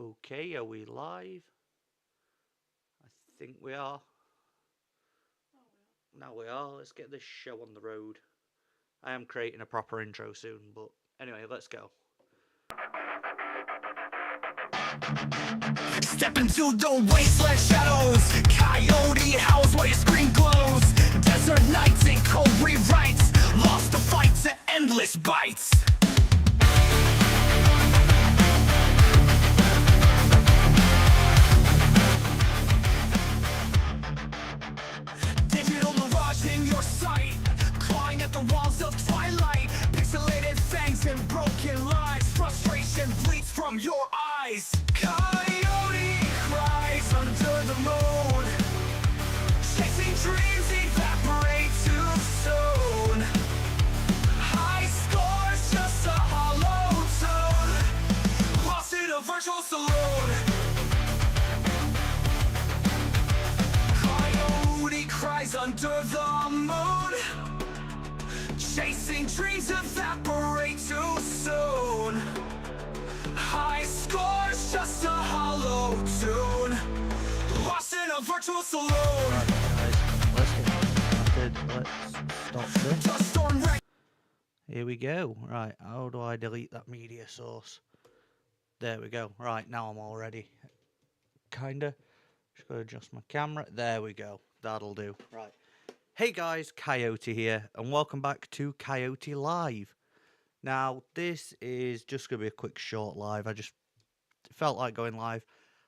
Okay, are we live? I think we are. Now we are. Let's get this show on the road. I am creating a proper intro soon, but anyway, let's go. Step into the wasteland shadows. Coyote howls while your screen glows. Desert nights and cold rewrites. Lost the fight to endless bites. Digital mirage in your sight, clawing at the walls of twilight. Pixelated fangs and broken lies. Frustration bleeds from your eyes. Coyote cries under the moon. Chasing dreams evaporate too soon. High scores just a hollow tone. Lost in a virtual saloon. Coyote cries under the moon. Chasing dreams evaporate too soon. High scores just a hollow tune. Lost in a virtual saloon. Let's get started. Let's stop this. Dust storm wreck. Here we go. Right, how do I delete that media source? There we go. Right, now I'm all ready. Kinda. Just gotta adjust my camera. There we go. That'll do. Right. Hey guys, Coyote here, and welcome back to Coyote Live. Now, this is just going to be a quick short live. I just felt like going live.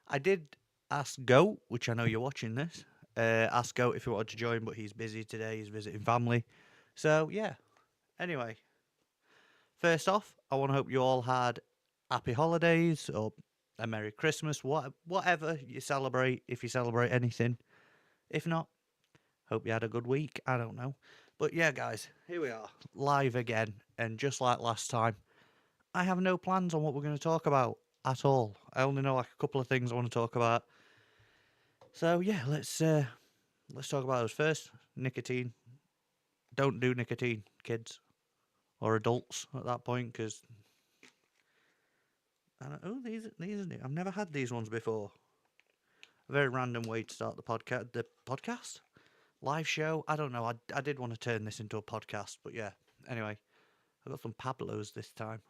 I did ask Goat, which I know you're watching this, ask Goat if he wanted to join, but he's busy today. He's visiting family. So, yeah. Anyway, first off, I want to hope you all had happy holidays or a Merry Christmas, whatever you celebrate, if you celebrate anything. If not, hope you had a good week. I don't know. But yeah, guys, here we are, live again. And just like last time, I have no plans on what we're going to talk about at all. I only know like a couple of things I want to talk about. So yeah, let's talk about those first. Nicotine. Don't do nicotine, kids or adults at that point, because I don't. Oh, these are new. I've never had these ones before. A very random way to start the podcast. The podcast live show. I don't know. I did want to turn this into a podcast, but yeah. Anyway, I got some Pablos this time.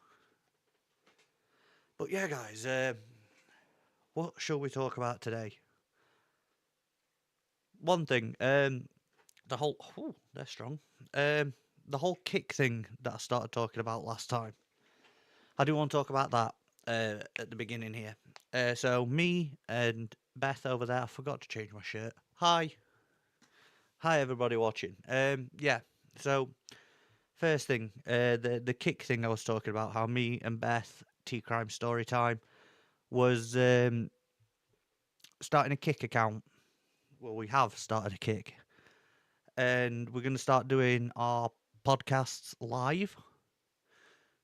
But yeah, guys, what shall we talk about today? One thing, the whole, they're strong. The whole kick thing that I started talking about last time. I do want to talk about that at the beginning here. So me and Beth over there, I forgot to change my shirt. Hi everybody watching. Yeah. So first thing, the kick thing I was talking about, how me and Beth, Tea Crime Story Time, was starting a kick account. Well, we have started a kick, and we're going to start doing our podcasts live.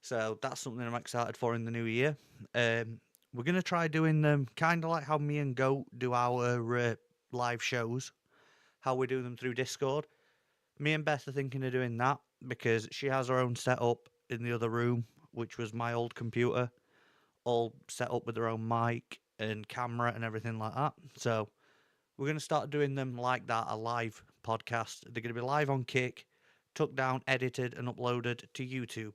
So that's something I'm excited for in the new year. We're going to try doing them kind of like how me and Goat do our live shows, how we do them through Discord. Me and Beth are thinking of doing that because she has her own setup in the other room, which was my old computer, all set up with her own mic and camera and everything like that. So we're going to start doing them like that, a live podcast. They're going to be live on Kick, took down, edited, and uploaded to YouTube.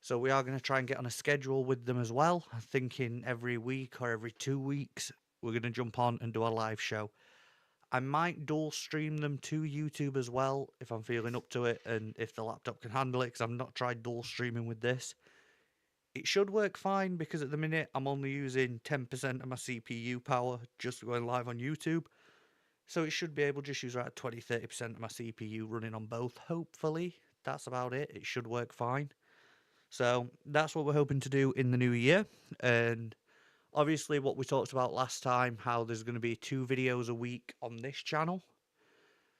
So we are going to try and get on a schedule with them as well. I'm thinking every week or every 2 weeks, we're going to jump on and do a live show. I might dual stream them to YouTube as well if I'm feeling up to it and if the laptop can handle it, because I've not tried dual streaming with this. It should work fine because at the minute I'm only using 10% of my CPU power just going live on YouTube. So it should be able to just use around 20-30% of my CPU running on both, hopefully. That's about it. It should work fine. So that's what we're hoping to do in the new year. And obviously what we talked about last time, how there's going to be 2 videos a week on this channel.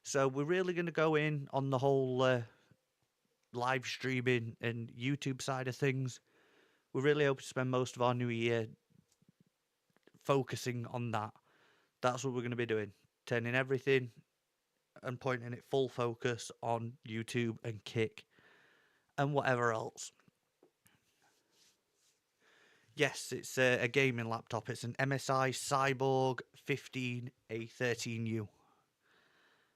So we're really going to go in on the whole live streaming and YouTube side of things. We're really hoping to spend most of our new year focusing on that. That's what we're going to be doing. Turning everything and pointing it full focus on YouTube and Kick and whatever else. Yes, it's a gaming laptop. It's an MSI Cyborg 15A13U.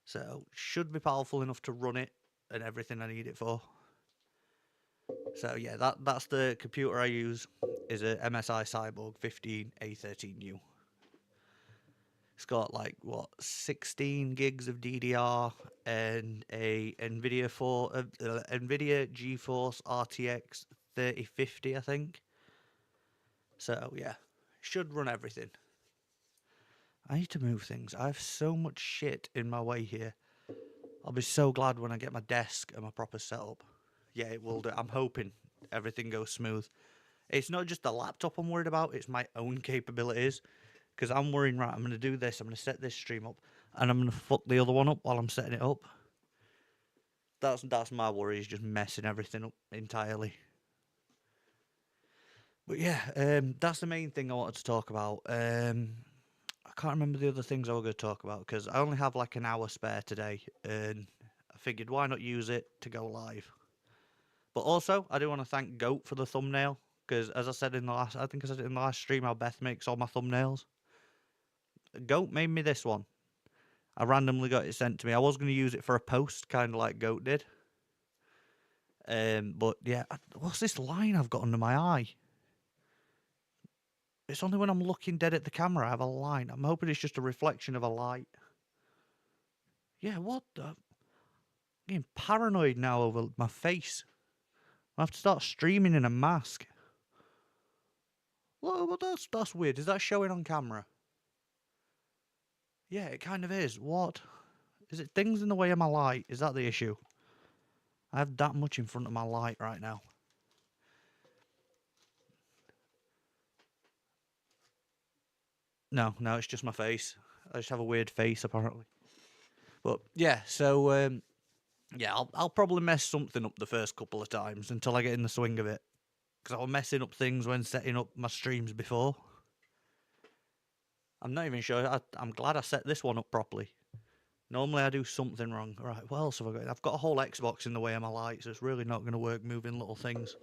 So should be powerful enough to run it and everything I need it for. So yeah, that's the computer I use. Is a MSI Cyborg 15A13U. It's got like what 16 gigs of DDR and a Nvidia GeForce RTX 3050, I think. So yeah, should run everything. I need to move things. I have so much shit in my way here. I'll be so glad when I get my desk and my proper setup. Yeah, it will do. I'm hoping everything goes smooth. It's not just the laptop I'm worried about, it's my own capabilities. Because I'm worrying, right, I'm going to do this, I'm going to set this stream up, and I'm going to fuck the other one up while I'm setting it up. That's my worry, is just messing everything up entirely. But yeah, that's the main thing I wanted to talk about. I can't remember the other things I was going to talk about because I only have like an hour spare today, and I figured why not use it to go live. But also, I do want to thank Goat for the thumbnail because, as I said in the last, I think I said it in the last stream, how Beth makes all my thumbnails. Goat made me this one. I randomly got it sent to me. I was going to use it for a post, kind of like Goat did. But yeah, what's this line I've got under my eye? It's only when I'm looking dead at the camera I have a line. I'm hoping it's just a reflection of a light. Yeah, what the? I'm getting paranoid now over my face. I have to start streaming in a mask. Well, that's weird. Is that showing on camera? Yeah, it kind of is. What? Is it things in the way of my light? Is that the issue? I have that much in front of my light right now. No, it's just my face. I just have a weird face apparently. But yeah, so yeah, I'll probably mess something up the first couple of times until I get in the swing of it. Because I was messing up things when setting up my streams before. I'm not even sure. I'm glad I set this one up properly. Normally I do something wrong. Right, what else have I got? I've got a whole Xbox in the way of my lights. So it's really not going to work moving little things.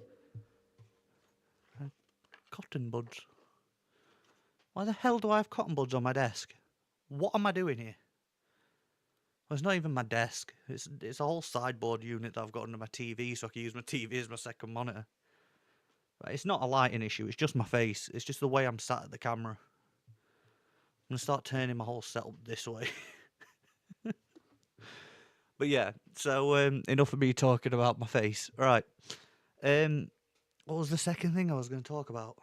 Cotton buds. Why the hell do I have cotton buds on my desk? What am I doing here? Well, it's not even my desk. It's a whole sideboard unit that I've got under my TV, so I can use my TV as my second monitor. Right, it's not a lighting issue. It's just my face. It's just the way I'm sat at the camera. I'm gonna start turning my whole setup this way. But yeah, so enough of me talking about my face. Right. What was the second thing I was going to talk about?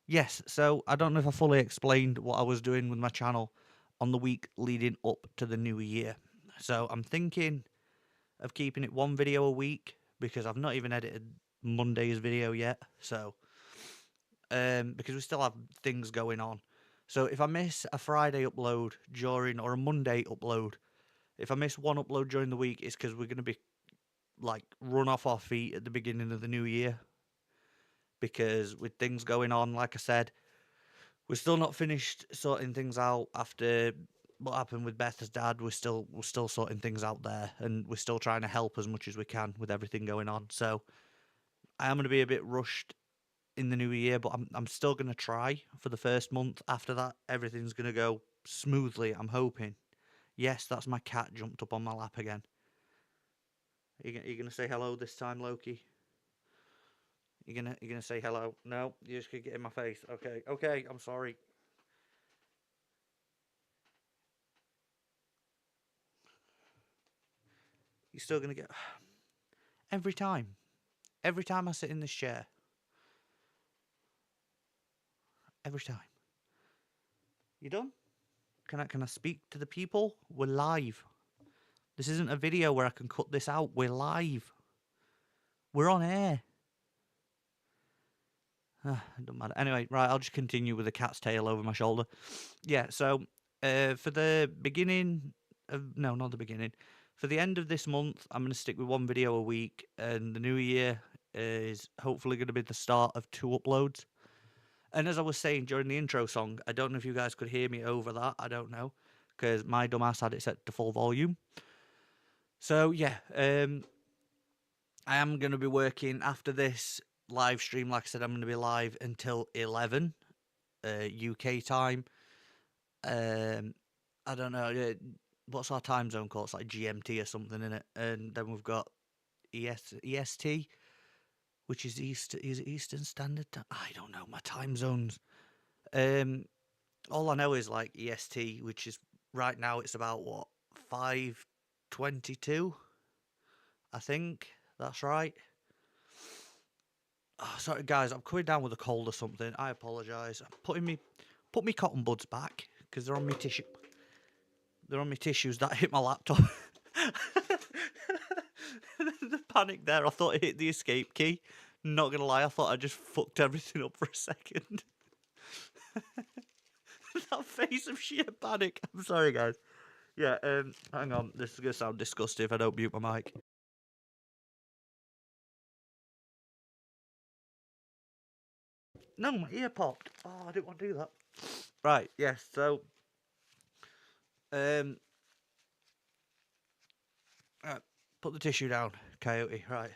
Yes, so I don't know if I fully explained what I was doing with my channel on the week leading up to the new year. So I'm thinking of keeping it one video a week because I've not even edited Monday's video yet. So because we still have things going on. So if I miss a Friday upload during or a Monday upload, if I miss one upload during the week, it's because we're going to be like run off our feet at the beginning of the new year. Because with things going on, like I said, we're still not finished sorting things out after what happened with Beth's dad. We're still sorting things out there, and we're still trying to help as much as we can with everything going on. So I am going to be a bit rushed in the new year, but I'm still going to try for the first month. After that, everything's going to go smoothly. I'm hoping. Yes, that's my cat jumped up on my lap again. Are you going to say hello this time, Loki? You gonna say hello? No, you just gonna get in my face. Okay, I'm sorry. You're still gonna get every time. Every time I sit in this chair. Every time. You done? Can I speak to the people? We're live. This isn't a video where I can cut this out. We're live. We're on air. It doesn't matter. Anyway, right, I'll just continue with the cat's tail over my shoulder. Yeah, so for the beginning of no, not the beginning. For the end of this month, I'm going to stick with one video a week, and the new year is hopefully going to be the start of 2 uploads. And as I was saying during the intro song, I don't know if you guys could hear me over that. I don't know, because my dumbass had it set to full volume. So yeah, I am going to be working after this live stream. Like I said, I'm going to be live until 11 UK time. Um, I don't know. What's our time zone called? It's like GMT or something in it. And then we've got EST, which is is it Eastern Standard Time? I don't know my time zones. Um, all I know is like EST, which is right now it's about what 5:22. I think that's right. Oh, sorry guys, I'm coming down with a cold or something. I apologise. I'm put me cotton buds back because they're on my tissue. They're on my tissues that hit my laptop. The panic there. I thought it hit the escape key. Not gonna lie, I thought I just fucked everything up for a second. That face of sheer panic. I'm sorry, guys. Yeah. Hang on. This is gonna sound disgusting if I don't mute my mic. No, my ear popped. Oh, I didn't want to do that. Right. Yes. So. Um. Right, put the tissue down, Coyote. Right.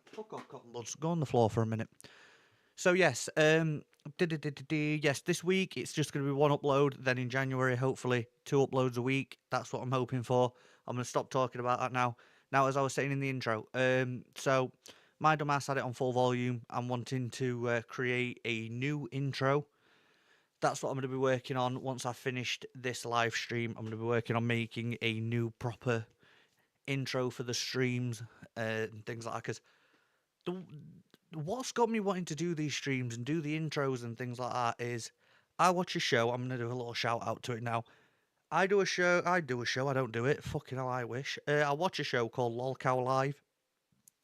Fuck off, cotton buds. Go on the floor for a minute. So yes, yes, this week it's just going to be one upload. Then in January, hopefully, 2 uploads a week. That's what I'm hoping for. I'm going to stop talking about that now. Now, as I was saying in the intro, so my dumbass had it on full volume. I'm wanting to create a new intro. That's what I'm going to be working on once I've finished this live stream. I'm going to be working on making a new proper intro for the streams and things like that. Because the what's got me wanting to do these streams and do the intros and things like that is I watch a show. I'm gonna do a little shout out to it now. I do a show. I do a show. I don't do it. Fucking hell, I wish. I watch a show called Lolcow Live,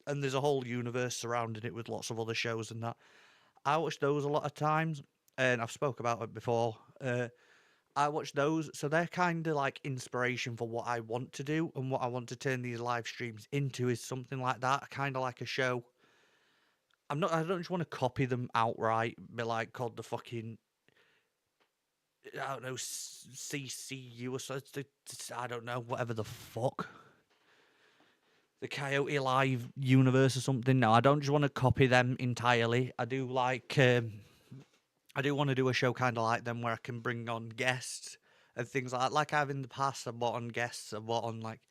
and there's a whole universe surrounding it with lots of other shows and that. I watch those a lot of times, and I've spoke about it before. I watch those, so they're kind of like inspiration for what I want to do and what I want to turn these live streams into is something like that, kind of like a show. I don't just want to copy them outright, be like called the fucking I don't know CCU or something. I don't know whatever the fuck. The Coyote Live universe or something. No, I don't just want to copy them entirely. I do like I do want to do a show kind of like them where I can bring on guests and things like that. Like I've in the past, I've brought on guests. I've brought on like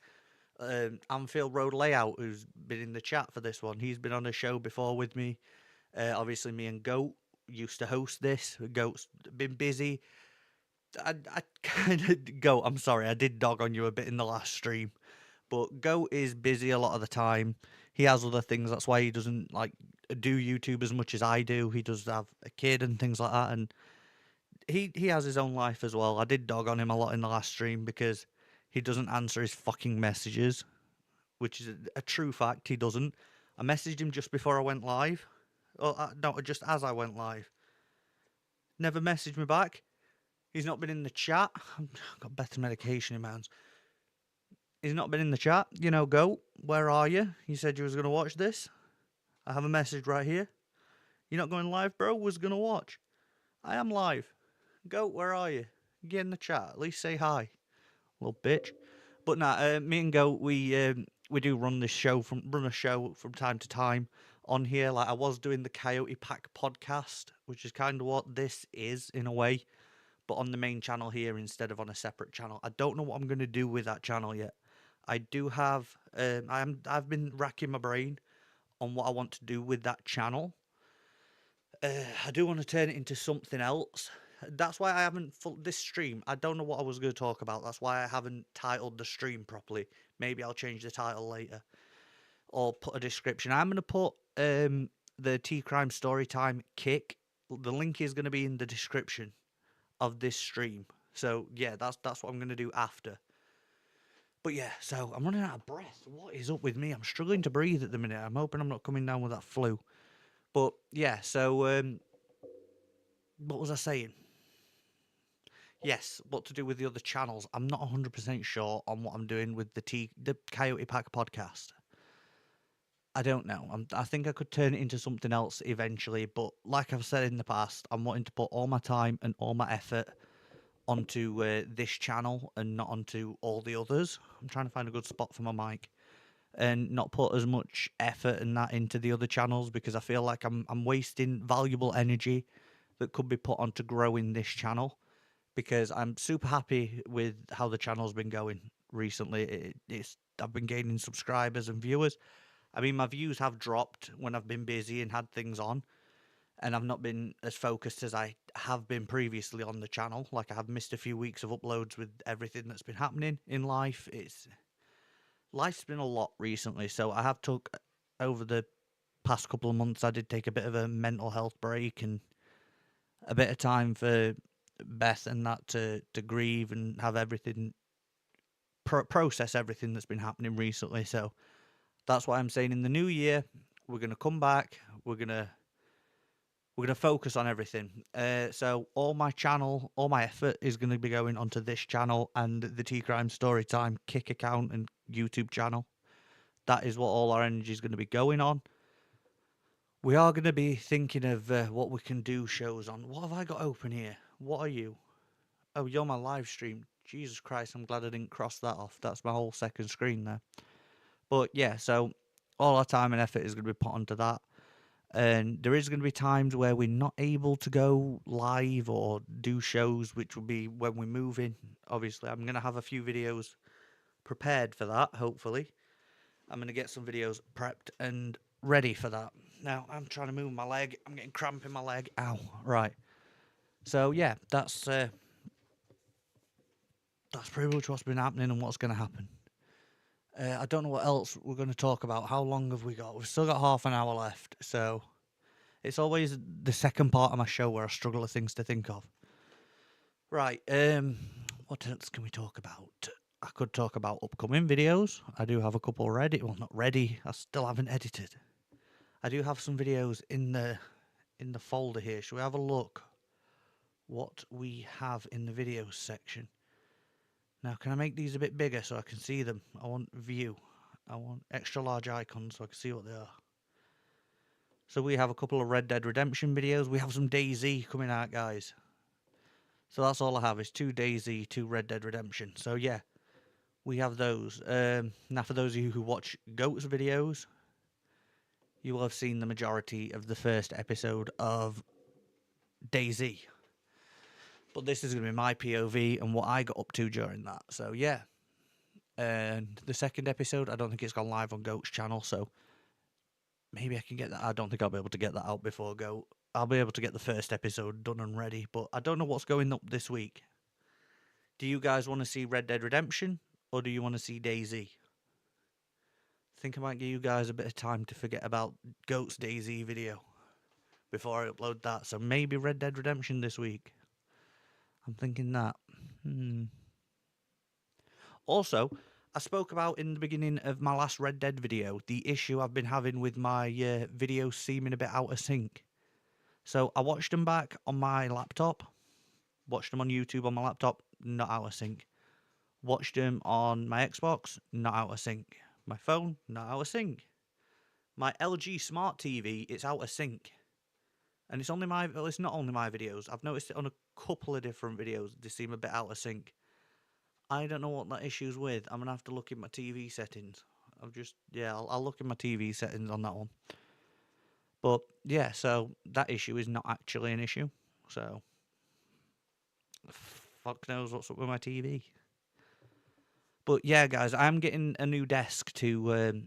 Anfield Road Layout, who's been in the chat for this one. He's been on a show before with me. Obviously, me and Goat used to host this. Goat's been busy. I kind of Goat. I'm sorry, I did dog on you a bit in the last stream, but Goat is busy a lot of the time. He has other things. That's why he doesn't like do YouTube as much as I do. He does have a kid and things like that, and he has his own life as well. I did dog on him a lot in the last stream because he doesn't answer his fucking messages, which is a true fact. He doesn't. I messaged him just before I went live. Oh, no, just as I went live. Never messaged me back. He's not been in the chat. I've got better medication in my hands. He's not been in the chat. You know, Goat, where are you? You said you was going to watch this. I have a message right here. You're not going live, bro? Was going to watch. I am live. Goat, where are you? Get in the chat. At least say hi. Little bitch. But nah, me and Goat, we do run a show from time to time on here. Like I was doing the Coyote Pack podcast, which is kind of what this is in a way, but on the main channel here instead of on a separate channel. I don't know what I'm going to do with that channel yet. I do have I've been racking my brain on what I want to do with that channel. I do want to turn it into something else. That's why I haven't this stream. I don't know what I was going to talk about. That's why I haven't titled the stream properly. Maybe I'll change the title later or put a description. I'm going to put the T Crime Storytime kick. The link is going to be in the description of this stream. So yeah, that's what I'm going to do after. But yeah, so I'm running out of breath. What is up with me? I'm struggling to breathe at the minute. I'm hoping I'm not coming down with that flu. But yeah, so what was I saying? Yes, what to do with the other channels? I'm not 100% sure on what I'm doing with the Coyote Pack podcast. I don't know. I think I could turn it into something else eventually, but like I've said in the past, I'm wanting to put all my time and all my effort onto this channel and not onto all the others. I'm trying to find a good spot for my mic. and not put as much effort and that into the other channels, because I feel like I'm wasting valuable energy that could be put onto growing this channel, because I'm super happy with how the channel's been going recently. It's I've been gaining subscribers and viewers. I mean, my views have dropped when I've been busy and had things on, and I've not been as focused as I have been previously on the channel. Like, I have missed a few weeks of uploads with everything that's been happening in life. Life's been a lot recently, so I have took over the past couple of months. I did take a bit of a mental health break and a bit of time for Beth and that to grieve and have everything process everything that's been happening recently. So that's why I'm saying in the new year we're gonna come back. We're gonna focus on everything. So all my channel, all my effort is gonna be going onto this channel and the T Crime Storytime Kick account and YouTube channel. That is what all our energy is going to be going on. We are going to be thinking of what we can do shows on. What have I got open here? What are you? Oh, you're my live stream. Jesus Christ, I'm glad I didn't cross that off. That's my whole second screen there. But yeah, so all our time and effort is going to be put onto that. And there is going to be times where we're not able to go live or do shows, which will be when we're moving. Obviously, I'm going to have a few videos prepared for that, hopefully. I'm going to get some videos prepped and ready for that. Now, I'm trying to move my leg. I'm getting cramp in my leg. Ow. Right. So, yeah, that's pretty much what's been happening and what's going to happen. I don't know what else we're going to talk about. How long have we got? We've still got half an hour left. So, it's always the second part of my show where I struggle with things to think of. Right. What else can we talk about? I could talk about upcoming videos. I do have a couple ready. Well, not ready. I still haven't edited. I do have some videos in the folder here. Shall we have a look what we have in the videos section? Now, can I make these a bit bigger so I can see them? I want view. I want extra large icons so I can see what they are. So we have a couple of Red Dead Redemption videos. We have some DayZ coming out, guys. So that's all I have is 2 DayZ, 2 Red Dead Redemption. So yeah, we have those. Now, for those of you who watch Goat's videos, you will have seen the majority of the first episode of DayZ. But this is going to be my POV and what I got up to during that. So yeah. And the second episode, I don't think it's gone live on Goat's channel, so maybe I can get that. I don't think I'll be able to get that out before Goat. I'll be able to get the first episode done and ready, but I don't know what's going up this week. Do you guys want to see Red Dead Redemption, or do you want to see DayZ? I think I might give you guys a bit of time to forget about Goat's DayZ video before I upload that. So maybe Red Dead Redemption this week. I'm thinking that. Also, I spoke about in the beginning of my last Red Dead video the issue I've been having with my videos seeming a bit out of sync. So I watched them back on my laptop, watched them on YouTube on my laptop, not out of sync. Watched them on my Xbox, not out of sync. My phone, not out of sync. My LG Smart TV, it's out of sync. And it's only it's not only my videos. I've noticed it on a couple of different videos. They seem a bit out of sync. I don't know what that issue's with. I'm gonna have to look in my TV settings. I'll look in my TV settings on that one. But yeah, so that issue is not actually an issue. So fuck knows what's up with my TV. But yeah, guys, I'm getting a new desk to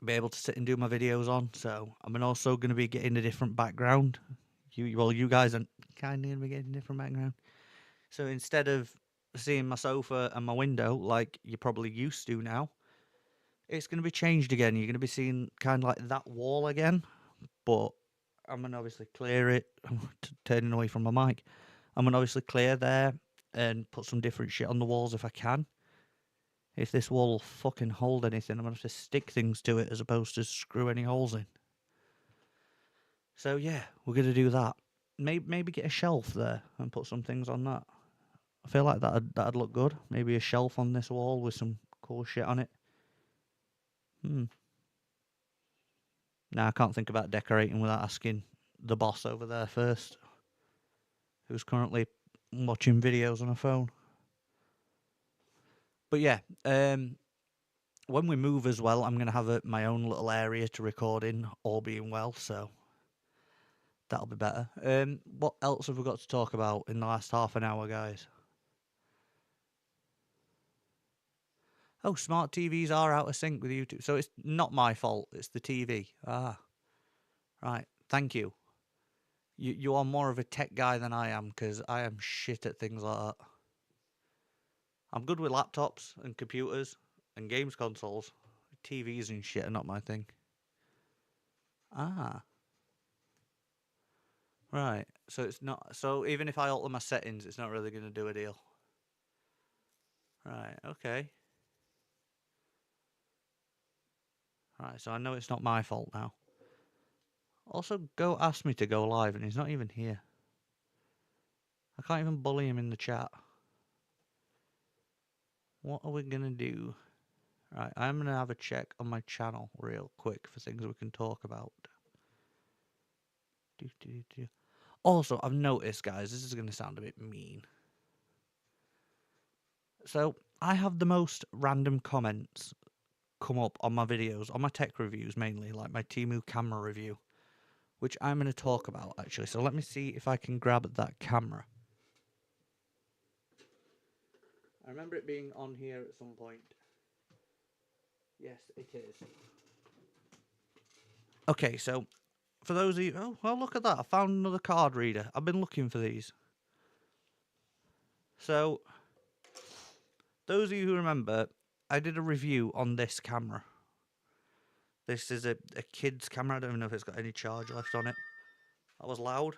be able to sit and do my videos on. So I'm also going to be getting a different background. You guys are kind of going to be getting a different background. So instead of seeing my sofa and my window like you're probably used to now, it's going to be changed again. You're going to be seeing kind of like that wall again. But I'm going to obviously clear it. I'm turning away from my mic. I'm going to obviously clear there and put some different shit on the walls if I can. If this wall will fucking hold anything, I'm going to have to stick things to it as opposed to screw any holes in. So yeah, we're going to do that. Maybe get a shelf there and put some things on that. I feel like that'd look good. Maybe a shelf on this wall with some cool shit on it. Nah, I can't think about decorating without asking the boss over there first, who's currently watching videos on a phone. But yeah, when we move as well, I'm going to have my own little area to record in, all being well, so that'll be better. What else have we got to talk about in the last half an hour, guys? Oh, smart TVs are out of sync with YouTube. So it's not my fault, it's the TV. Ah, right. Thank you. You are more of a tech guy than I am, because I am shit at things like that. I'm good with laptops and computers and games consoles. TVs and shit are not my thing. Ah, right. So it's not. So even if I alter my settings, it's not really going to do a deal. Right. Okay. Right. So I know it's not my fault now. Also, Go asked me to go live, and he's not even here. I can't even bully him in the chat. What are we gonna do? Right. I'm gonna have a check on my channel real quick for things we can talk about. Do, do, do. Also, I've noticed, guys, this is going to sound a bit mean. So, I have the most random comments come up on my videos, on my tech reviews mainly, like my Temu camera review, which I'm going to talk about actually. So, let me see if I can grab that camera. I remember it being on here at some point. Yes, it is. Okay, so for those of you, oh, well, look at that. I found another card reader. I've been looking for these. So, those of you who remember, I did a review on this camera. This is a kid's camera. I don't even know if it's got any charge left on it. That was loud.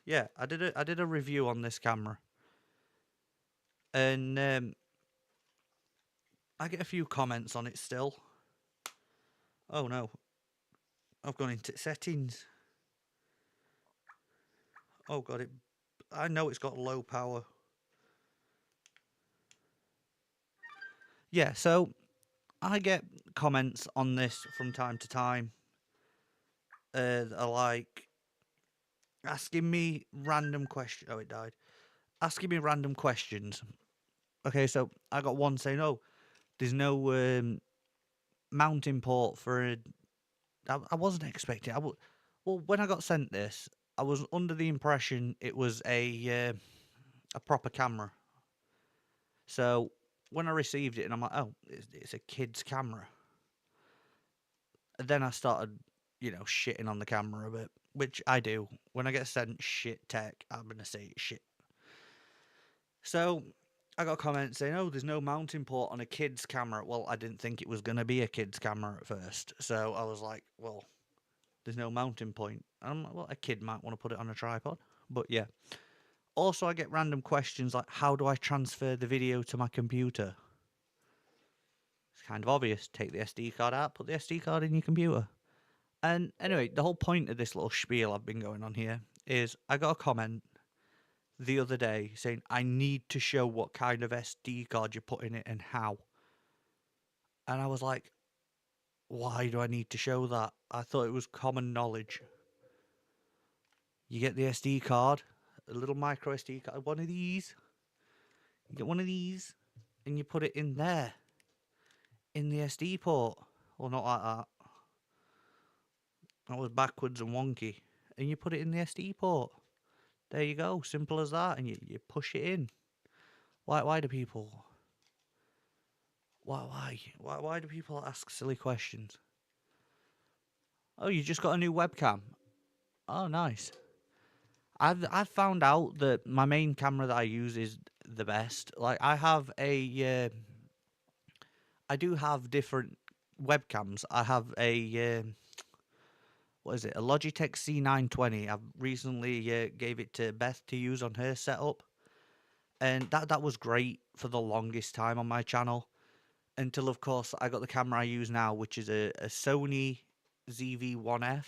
Yeah, I did a review on this camera, and I get a few comments on it still. Oh no, I've gone into settings. Oh god, I know it's got low power. Yeah, so I get comments on this from time to time. Are like asking me random questions. Oh, it died. Asking me random questions. Okay, so I got one saying, "Oh, there's no mounting port for a." I wasn't expecting. Well, when I got sent this, I was under the impression it was a proper camera. So when I received it, and I'm like, "Oh, it's a kid's camera." And then I started, shitting on the camera a bit, which I do. When I get sent shit tech, I'm gonna say it's shit. So I got comments saying, "Oh, there's no mounting port on a kid's camera." Well, I didn't think it was gonna be a kid's camera at first, so I was like, "Well, there's no mounting point." And I'm like, "Well, a kid might want to put it on a tripod," but yeah. Also, I get random questions like, "How do I transfer the video to my computer?" It's kind of obvious. Take the SD card out, put the SD card in your computer. And anyway, the whole point of this little spiel I've been going on here is I got a comment the other day saying I need to show what kind of SD card you put in it and how. And I was like, why do I need to show that? I thought it was common knowledge. You get the SD card, a little micro SD card, one of these. You get one of these, and you put it in there, in the SD port. Well, not like that. That was backwards and wonky. And you put it in the SD port. There you go, simple as that. And you push it in. Why do people? Why do people ask silly questions? Oh, you just got a new webcam. Oh, nice. I've found out that my main camera that I use is the best. Like I do have different webcams. I have what is it? A Logitech C920. I've recently gave it to Beth to use on her setup, and that was great for the longest time on my channel. Until of course I got the camera I use now, which is a Sony ZV-1F,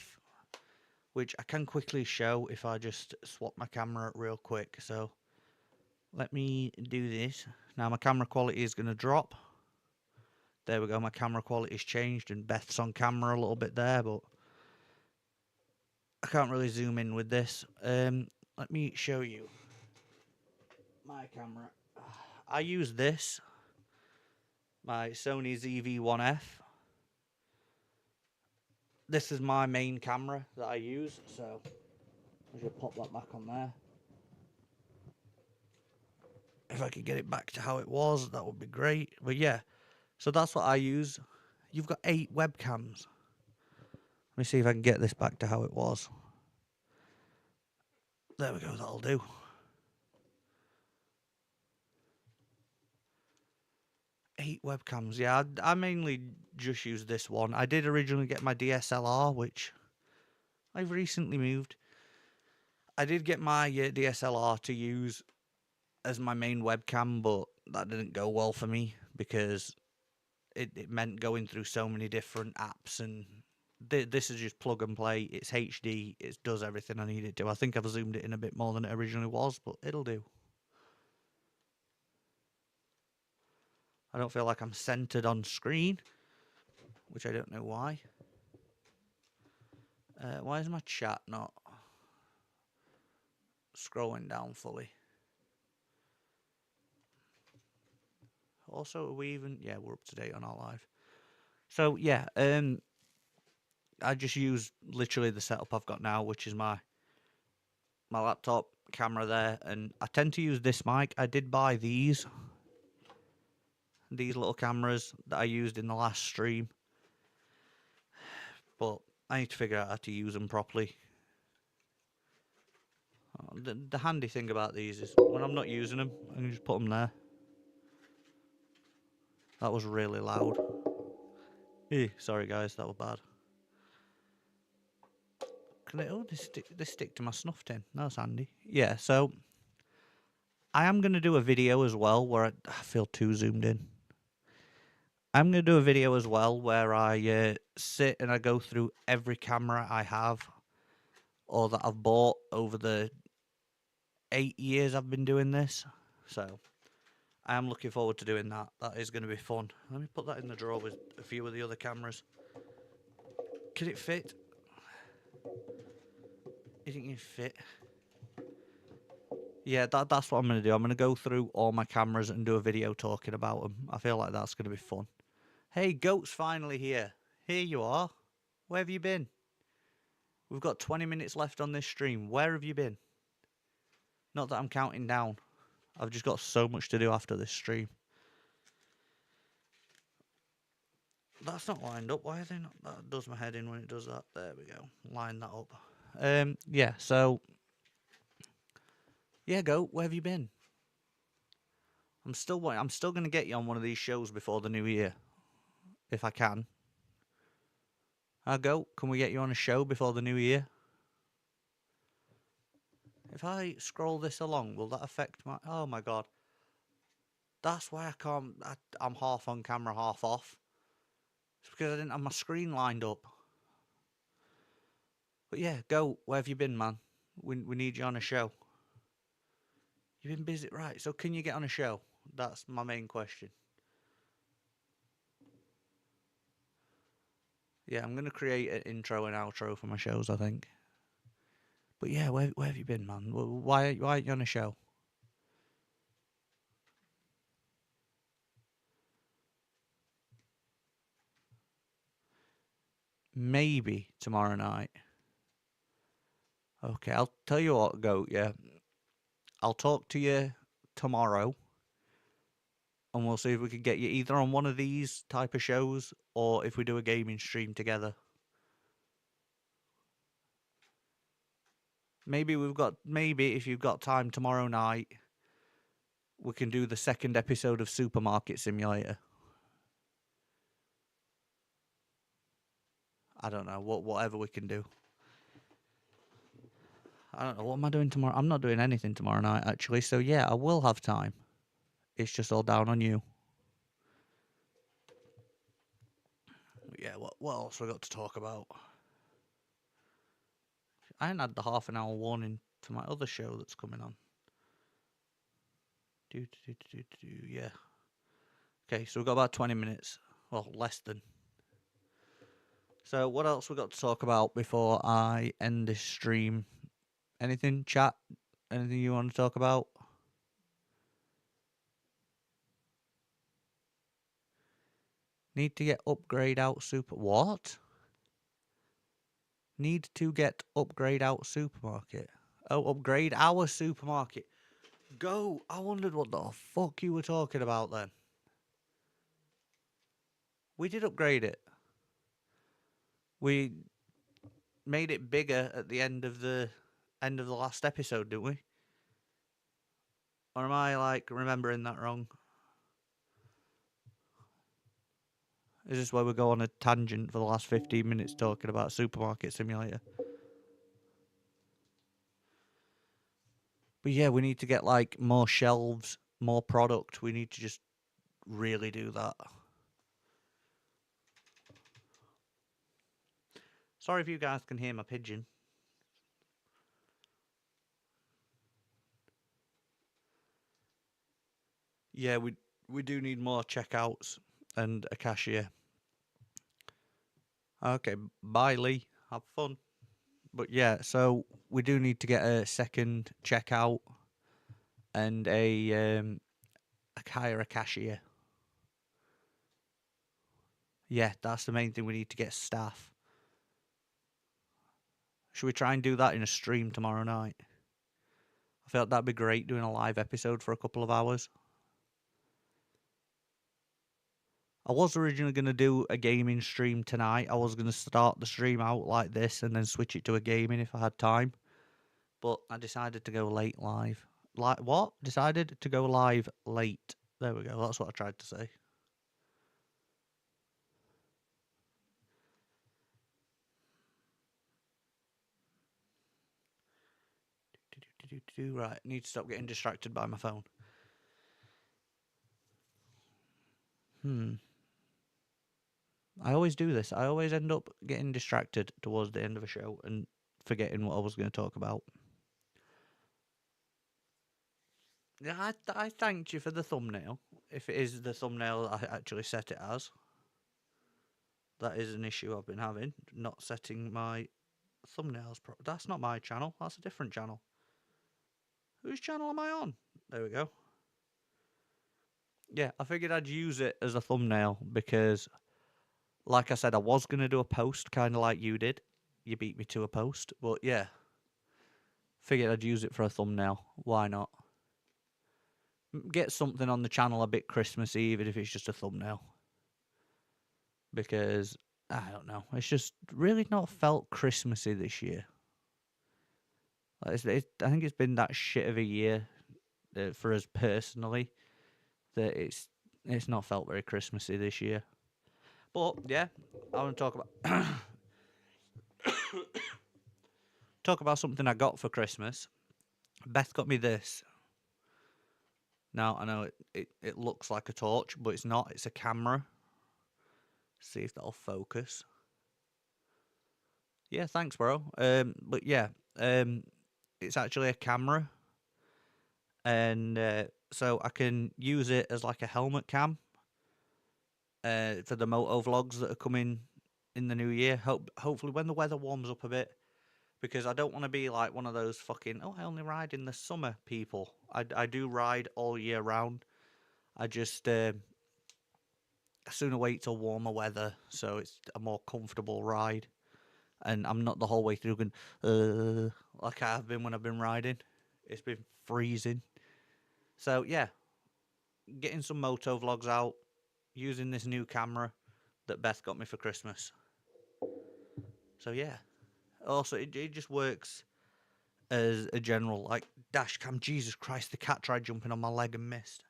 which I can quickly show if I just swap my camera real quick. So let me do this. Now my camera quality is going to drop. There we go, my camera quality's changed and Beth's on camera a little bit there, but I can't really zoom in with this. Let me show you my camera. I use this my Sony ZV-1F. This is my main camera that I use, so I should pop that back on there. If I could get it back to how it was, that would be great. But yeah, so that's what I use. You've got 8 webcams. Let me see if I can get this back to how it was. There we go, that'll do. 8 webcams, yeah. I mainly just use this one. I did originally get my DSLR, which I've recently moved. I did get my DSLR to use as my main webcam, but that didn't go well for me because it meant going through so many different apps, and this is just plug and play. It's HD, it does everything I need it to. I think I've zoomed it in a bit more than it originally was, but it'll do. I don't feel like I'm centered on screen, which I don't know why. Why is my chat not scrolling down fully? Also, are we even? Yeah, we're up to date on our live. So yeah, I just use literally the setup I've got now, which is my laptop camera there, and I tend to use this mic. I did buy these little cameras that I used in the last stream, but I need to figure out how to use them properly. The handy thing about these is when I'm not using them, I can just put them there. That was really loud. Sorry guys, that was bad. Can they? Oh, they stick to my snuff tin. That's handy. Yeah, so I am going to do a video as well where I feel too zoomed in. I'm going to do a video as well where I sit and I go through every camera I have or that I've bought over the 8 years I've been doing this. So I am looking forward to doing that. That is going to be fun. Let me put that in the drawer with a few of the other cameras. Can it fit? You think it can fit? Yeah, that's what I'm going to do. I'm going to go through all my cameras and do a video talking about them. I feel like that's going to be fun. Hey, Goat's finally here. Here you are. Where have you been? We've got 20 minutes left on this stream. Where have you been? Not that I'm counting down. I've just got so much to do after this stream. That's not lined up. Why are they not? That does my head in when it does that. There we go. Line that up. Yeah, so... Yeah, Goat, where have you been? I'm still going to get you on one of these shows before the new year. If I can. Goat, can we get you on a show before the new year? If I scroll this along, will that affect my... Oh my god. That's why I can't... I'm half on camera, half off. It's because I didn't have my screen lined up. But yeah, Goat, where have you been, man? We need you on a show. You've been busy, right? So can you get on a show? That's my main question. Yeah, I'm gonna create an intro and outro for my shows, I think. But yeah, where have you been, man? Why aren't you on a show? Maybe tomorrow night. Okay, I'll tell you what, Goat. Yeah, I'll talk to you tomorrow, and we'll see if we can get you either on one of these type of shows or if we do a gaming stream together. Maybe if you've got time tomorrow night, we can do the second episode of Supermarket Simulator. I don't know, whatever we can do. I don't know, what am I doing tomorrow? I'm not doing anything tomorrow night, actually, so yeah, I will have time. It's just all down on you. Yeah, what else we got to talk about? I ain't had the half an hour warning for my other show that's coming on. Yeah. Okay, so we've got about 20 minutes. Well, less than. So what else we got to talk about before I end this stream? Anything, chat? Anything you want to talk about? Need to get upgrade out super. What? Need to get upgrade out supermarket. Oh, upgrade our supermarket. Go. I wondered what the fuck you were talking about then. We did upgrade it. We made it bigger at the end of the last episode, didn't we? Or am I like remembering that wrong? Is this where we go on a tangent for the last 15 minutes talking about Supermarket Simulator? But yeah, we need to get like more shelves, more product. We need to just really do that. Sorry if you guys can hear my pigeon. Yeah, we do need more checkouts and a cashier. Okay, bye Lee. Have fun. But yeah, so we do need to get a second checkout and hire a cashier. Yeah, that's the main thing. We need to get staff. Should we try and do that in a stream tomorrow night? I felt that'd be great doing a live episode for a couple of hours. I was originally going to do a gaming stream tonight. I was going to start the stream out like this and then switch it to a gaming if I had time. But I decided to go late live. Like what? Decided to go live late. There we go. That's what I tried to say. Right, need to stop getting distracted by my phone. I always do this. I always end up getting distracted towards the end of a show and forgetting what I was going to talk about. Yeah, I thanked you for the thumbnail. If it is the thumbnail I actually set it as. That is an issue I've been having. Not setting my thumbnails. That's not my channel. That's a different channel. Whose channel am I on? There we go. Yeah, I figured I'd use it as a thumbnail because, like I said, I was going to do a post kind of like you did. You beat me to a post. But yeah, figured I'd use it for a thumbnail. Why not? Get something on the channel a bit Christmassy, even if it's just a thumbnail. Because, I don't know, it's just really not felt Christmassy this year. I think it's been that shit of a year for us personally that it's not felt very Christmassy this year. But yeah, I want to talk about something I got for Christmas. Beth got me this. Now I know it looks like a torch, but it's not. It's a camera. See if that'll focus. Yeah, thanks, bro. But yeah, it's actually a camera, and so I can use it as like a helmet cam. For the moto vlogs that are coming in the new year. Hopefully when the weather warms up a bit, because I don't want to be like one of those fucking I only ride in the summer people. I do ride all year round. I just sooner wait till warmer weather so it's a more comfortable ride, and I'm not the whole way through going like I have been when I've been riding. It's been freezing. So yeah, getting some moto vlogs out using this new camera that Beth got me for Christmas. So yeah. Also, it just works as a general like dash cam. Jesus Christ, the cat tried jumping on my leg and missed.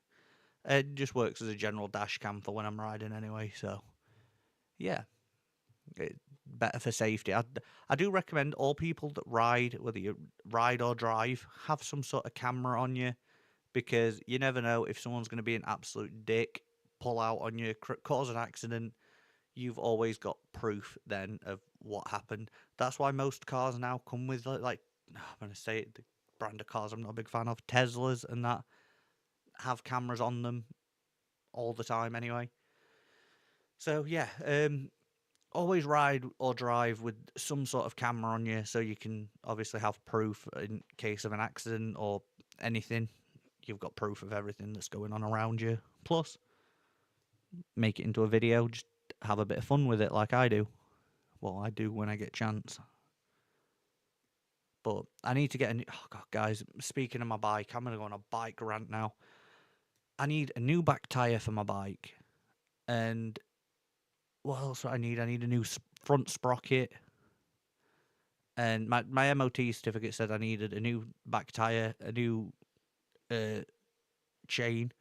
It just works as a general dash cam for when I'm riding anyway. So yeah, better for safety. I do recommend all people that ride, whether you ride or drive, have some sort of camera on you, because you never know if someone's going to be an absolute dick, pull out on you, cause an accident. You've always got proof then of what happened. That's why most cars now come with like I'm gonna say it, the brand of cars I'm not a big fan of, Teslas and that, have cameras on them all the time anyway. So yeah, always ride or drive with some sort of camera on you so you can obviously have proof in case of an accident or anything. You've got proof of everything that's going on around you. Plus, make it into a video. Just have a bit of fun with it like I do. Well, I do when I get a chance. But I need to get a new. Oh God, guys! Speaking of my bike, I'm gonna go on a bike rant now. I need a new back tire for my bike, and what else do I need? I need a new front sprocket, and my MOT certificate said I needed a new back tire, a new uh, chain.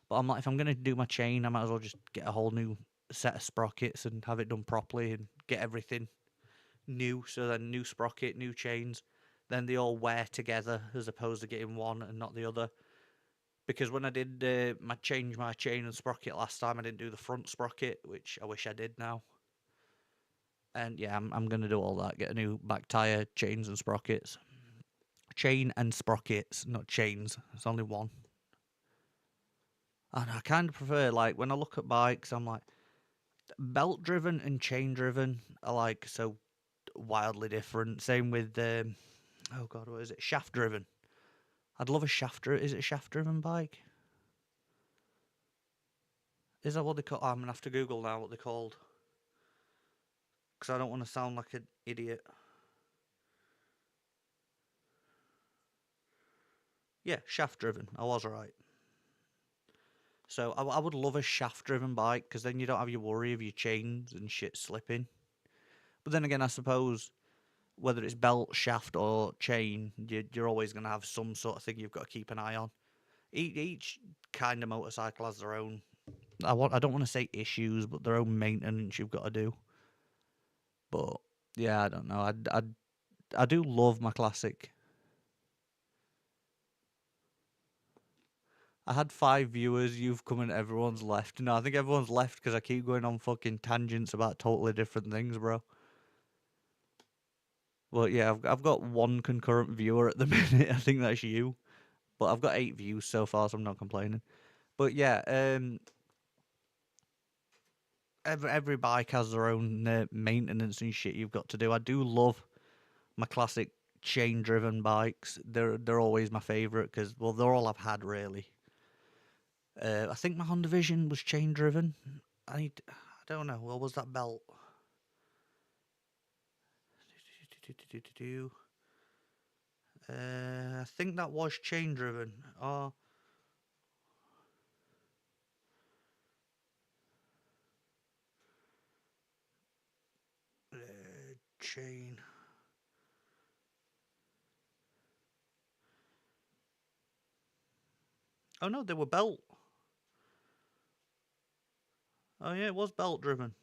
But I'm like, if I'm gonna do my chain, I might as well just get a whole new set of sprockets and have it done properly and get everything new. So then new sprocket, new chains, then they all wear together as opposed to getting one and not the other. Because when I did my chain and sprocket last time, I didn't do the front sprocket, which I wish I did now. And yeah, I'm gonna do all that. Get a new back tire, chains and sprockets. Chain and sprockets, not chains. It's only one. And I kind of prefer, like, when I look at bikes, I'm like, belt driven and chain driven are like so wildly different. Same with oh god, what is it? Shaft driven. I'd love a shaft. Is it a shaft driven bike? Is that what they call? I'm gonna have to Google now what they're called because I don't want to sound like an idiot. Yeah, shaft driven. I was right. So I would love a shaft driven bike because then you don't have your worry of your chains and shit slipping. But then again, I suppose whether it's belt, shaft, or chain, you're always going to have some sort of thing you've got to keep an eye on. Each kind of motorcycle has their own. I don't want to say issues, but their own maintenance you've got to do. But yeah, I don't know. I do love my classic. I had 5 viewers. You've come and everyone's left. No, I think everyone's left because I keep going on fucking tangents about totally different things, bro. Well, yeah, I've got one concurrent viewer at the minute. I think that's you. But I've got 8 views so far, so I'm not complaining. But yeah, every bike has their own maintenance and shit you've got to do. I do love my classic chain driven bikes. They're always my favourite because well they're all I've had really. I think my Honda Vision was chain driven. I don't know. What was that belt? I think that was chain driven. Oh, chain. Oh no, they were belt. Oh yeah, it was belt driven.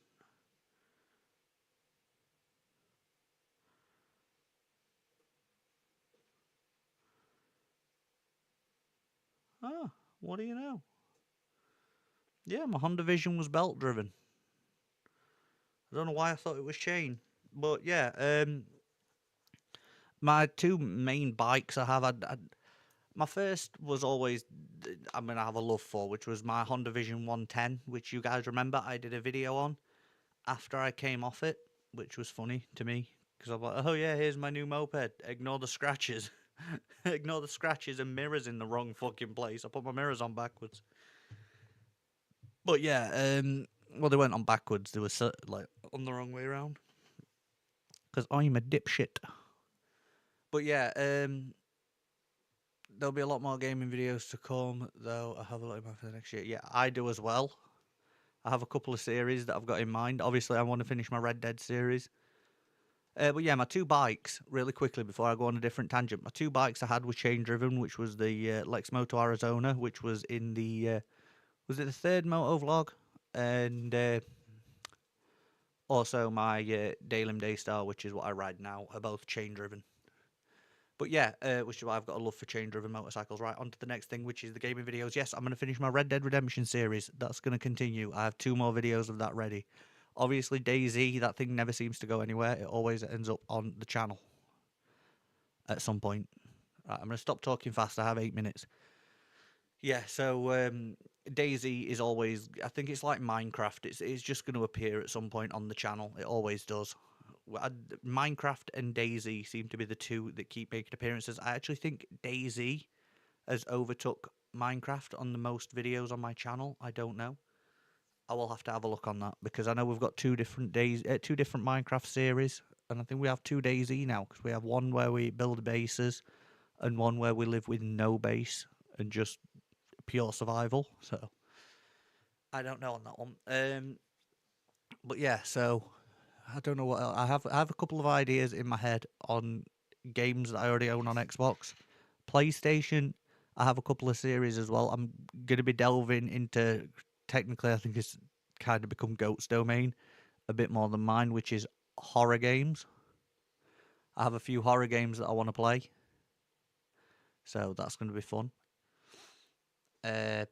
Ah, what do you know? Yeah, my Honda Vision was belt driven. I don't know why I thought it was chain, but yeah. My two main bikes I have, my first was always I'm gonna have a love for, which was my Honda Vision 110, which you guys remember I did a video on after I came off it, which was funny to me because I'm like, oh yeah, here's my new moped. Ignore the scratches, ignore the scratches and mirrors in the wrong fucking place. I put my mirrors on backwards. But yeah, well they weren't on backwards. They were like on the wrong way around because I'm a dipshit. But yeah, there'll be a lot more gaming videos to come, though. I have a lot in mind for the next year. Yeah, I do as well. I have a couple of series that I've got in mind. Obviously, I want to finish my Red Dead series. But yeah, my two bikes, really quickly before I go on a different tangent, my two bikes I had were chain driven, which was the Lex Moto Arizona, which was in the, was it the third moto vlog? And also my Daylem Daystar, which is what I ride now, are both chain driven. But yeah, which is why I've got a love for chain-driven motorcycles. Right, on to the next thing, which is the gaming videos. Yes, I'm going to finish my Red Dead Redemption series. That's going to continue. I have 2 more videos of that ready. Obviously, DayZ, that thing never seems to go anywhere. It always ends up on the channel at some point. Right, I'm going to stop talking fast. I have 8 minutes. Yeah, so DayZ is always. I think it's like Minecraft. It's just going to appear at some point on the channel. It always does. Minecraft and DayZ seem to be the two that keep making appearances. I actually think DayZ has overtook Minecraft on the most videos on my channel. I don't know. I will have to have a look on that because I know we've got two different Minecraft series, and I think we have two DayZ now because we have one where we build bases and one where we live with no base and just pure survival. So I don't know on that one. But yeah, so I don't know what else. I have a couple of ideas in my head on games that I already own on Xbox, PlayStation. I have a couple of series as well. I'm gonna be delving into, technically I think it's kind of become Goat's domain a bit more than mine, which is horror games. I have a few horror games that I want to play, so that's going to be fun.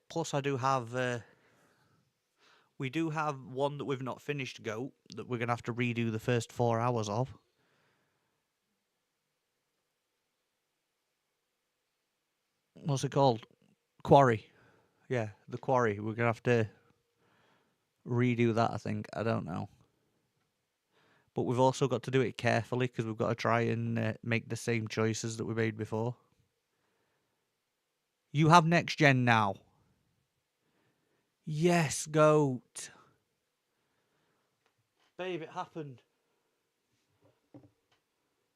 Plus, we do have one that we've not finished, Goat, that we're going to have to redo the first 4 hours of. What's it called? Quarry. Yeah, the Quarry. We're going to have to redo that, I think. I don't know. But we've also got to do it carefully because we've got to try and make the same choices that we made before. You have next gen now. Yes, Goat. Babe, it happened.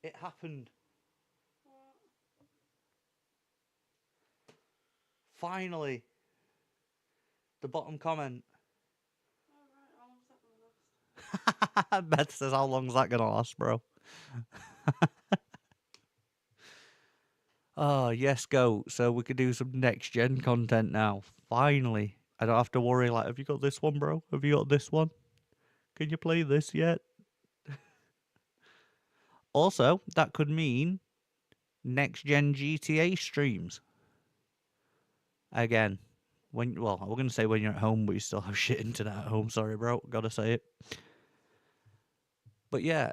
It happened. Finally. The bottom comment. Beth says, how long's that going to last, bro? Oh, yes, go. So we could do some next gen content now. Finally. I don't have to worry, like, have you got this one, bro? Have you got this one? Can you play this yet? Also, that could mean next gen GTA streams. Again. Well, we're going to say when you're at home, but you still have shit internet at home. Sorry, bro. Gotta say it. But yeah,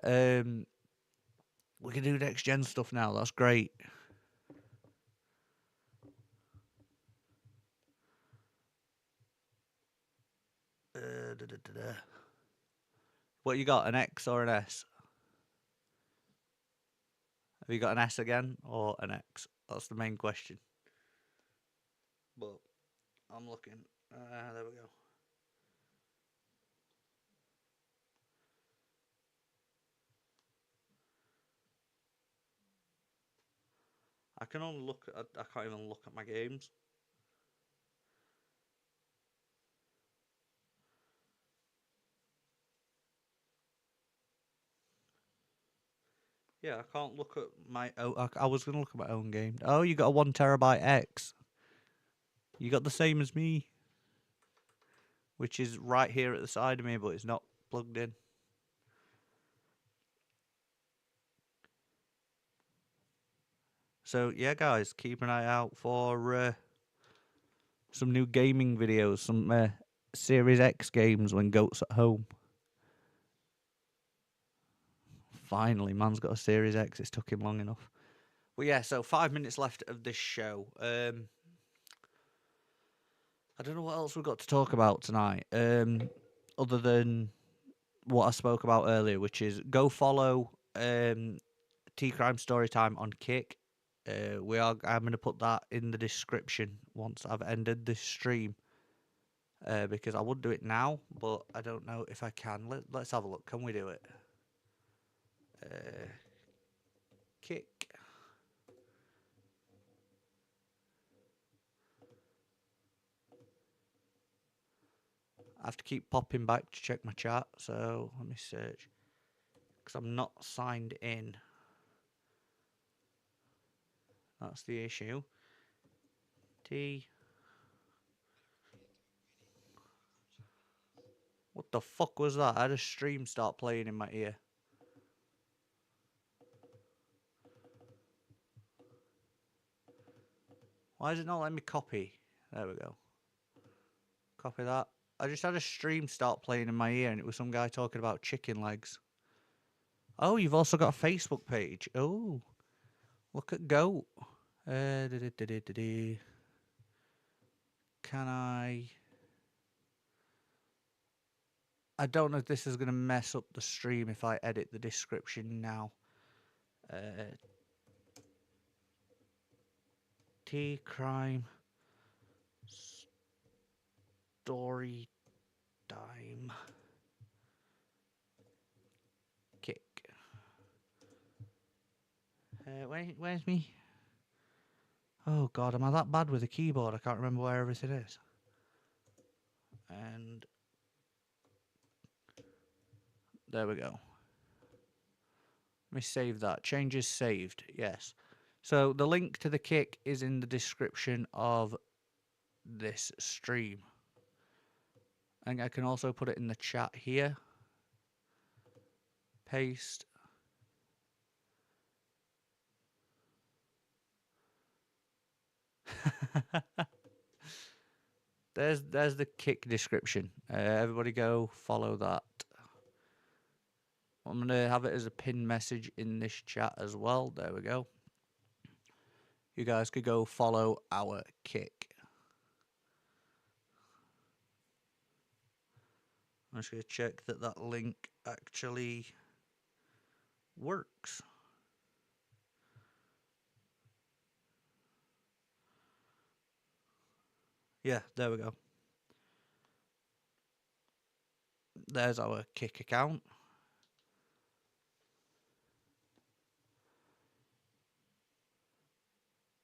we can do next gen stuff now. That's great. Da. What you got? An X or an S? Have you got an S again or an X? That's the main question. But I'm looking. There we go. I can only look. I can't even look at my games. Yeah, I can't look at my. Oh, I was gonna look at my own game. Oh, you got a 1 terabyte X. You got the same as me, which is right here at the side of me, but it's not plugged in. So yeah, guys, keep an eye out for some new gaming videos, some Series X games when Goat's at home. Finally, man's got a Series X. It's took him long enough. Well, yeah. So 5 minutes left of this show. I don't know what else we've got to talk about tonight. Other than what I spoke about earlier, which is go follow T Crime Storytime on Kick. I'm going to put that in the description once I've ended this stream. Because I would do it now, but I don't know if I can. Let's have a look. Can we do it? Kick. I have to keep popping back to check my chat, so let me search. Because I'm not signed in. That's the issue. T. What the fuck was that? I had a stream start playing in my ear. Why is it not letting me copy? There we go. Copy that. I just had a stream start playing in my ear and it was some guy talking about chicken legs. Oh, you've also got a Facebook page. Oh, look at Goat. Can I... I don't know if this is going to mess up the stream if I edit the description now. T Crime Story time. Kick. Where's me? Oh god, am I that bad with the keyboard? I can't remember where everything is. And there we go. Let me save that. Changes saved. Yes. So the link to the kick is in the description of this stream. And I can also put it in the chat here. Paste. There's the kick description. Everybody go follow that. I'm going to have it as a pin message in this chat as well. There we go. You guys could go follow our kick. I'm just going to check that that link actually works. Yeah, there we go. There's our kick account.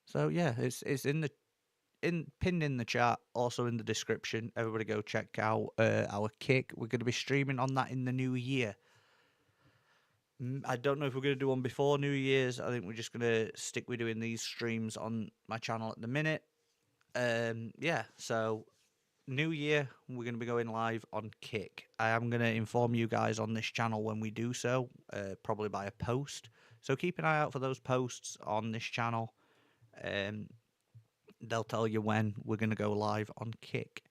So yeah, it's in the pinned in the chat, also in the description. Everybody go check out our kick. We're going to be streaming on that in the new year. I don't know if we're going to do one before New Year's. I think we're just going to stick with doing these streams on my channel at the minute. Yeah, so New Year, we're going to be going live on Kick. I am going to inform you guys on this channel when we do so, probably by a post. So keep an eye out for those posts on this channel. They'll tell you when we're going to go live on Kick.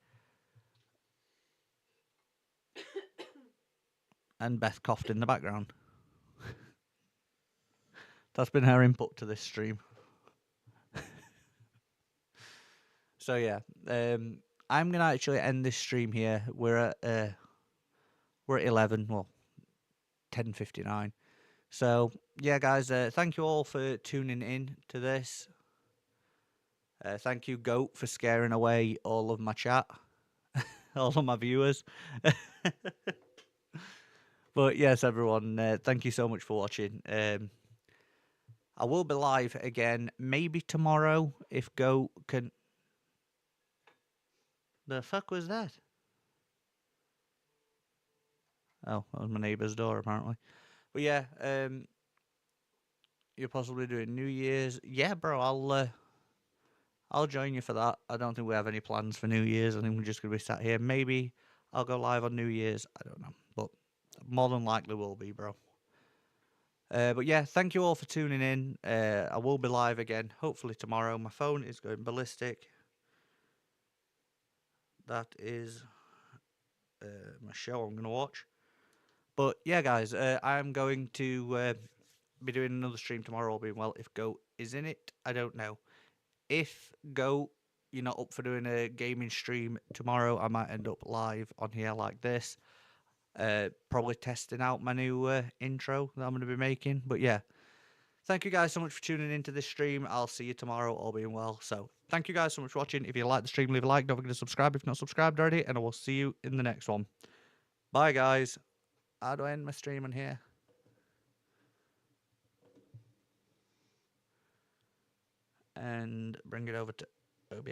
And Beth coughed in the background. That's been her input to this stream. So yeah, I'm gonna actually end this stream here. We're at 11, well, 10:59. So yeah, guys, thank you all for tuning in to this. Thank you, Goat, for scaring away all of my chat, all of my viewers. But yes, everyone, thank you so much for watching. I will be live again, maybe tomorrow if Goat can. The fuck was that? Oh, that was my neighbour's door, apparently. But yeah, you're possibly doing New Year's. Yeah, bro, I'll join you for that. I don't think we have any plans for New Year's. I think we're just gonna be sat here. Maybe I'll go live on New Year's. I don't know, but more than likely will be, bro. But yeah, thank you all for tuning in. I will be live again, hopefully tomorrow. My phone is going ballistic. That is my show I'm gonna watch. But yeah, guys, I'm going to be doing another stream tomorrow, all being well. If Goat is in it, I don't know. If Goat, you're not up for doing a gaming stream tomorrow, I might end up live on here like this. Probably testing out my new intro that I'm going to be making. But yeah, thank you guys so much for tuning into this stream. I'll see you tomorrow, all being well. So thank you guys so much for watching. If you like the stream, leave a like. Don't forget to subscribe if you're not subscribed already. And I will see you in the next one. Bye, guys. How do I end my stream on here? And bring it over to OBS.